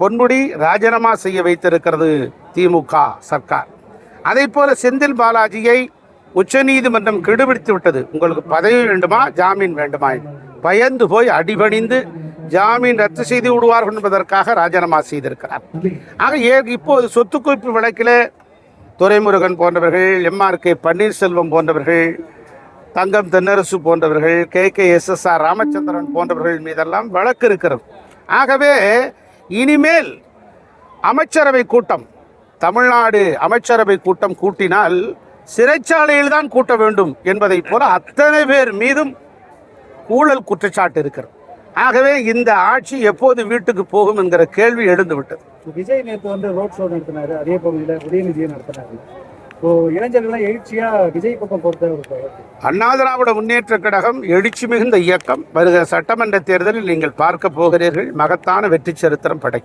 பொன்முடி ராஜினாமா செய்ய வைத்திருக்கிறது திமுக சர்க்கார். அதே போல செந்தில் பாலாஜியை உச்சநீதிமன்றம் கெடுபிடித்து விட்டது. உங்களுக்கு பதவி வேண்டுமா, ஜாமீன் வேண்டுமா? பயந்து போய் அடிபணிந்து ஜாமீன் ரத்து செய்து விடுவார்கள் என்பதற்காக ராஜினாமா செய்திருக்கிறார். ஆக இப்போது சொத்து குவிப்பு வழக்கில் துரைமுருகன் போன்றவர்கள், MRK பன்னீர்செல்வம் போன்றவர்கள், தங்கம் தென்னரசு போன்றவர்கள், KKSSR ராமச்சந்திரன் போன்றவர்கள் மீதெல்லாம் வழக்கு இருக்கிறது. ஆகவே இனிமேல் அமைச்சரவை கூட்டம், தமிழ்நாடு அமைச்சரவை கூட்டம் கூட்டினால் சிறைச்சாலையில் தான் கூட்ட வேண்டும் என்பதை போல அத்தனை பேர் மீதும் ஊழல் குற்றச்சாட்டு இருக்கிறது. ஆகவே இந்த ஆட்சி எப்போது வீட்டுக்கு போகும் என்கிற கேள்வி எழுந்து விட்டது. விஜய் நேற்று ரோட் ஷோ நடத்தினாரு, அதே பகுதியில் உதயநிதியை நடத்தினாரு. இளைஞர்கள்லாம் எழுச்சியா விஜய் பக்கம் பொறுத்த அண்ணா திராவிட முன்னேற்ற கழகம் எழுச்சி மிகுந்த இயக்கம். வருகிற சட்டமன்ற தேர்தலில் நீங்கள் பார்க்க போகிறீர்கள், மகத்தான வெற்றி சரித்திரம் படைக்கும்.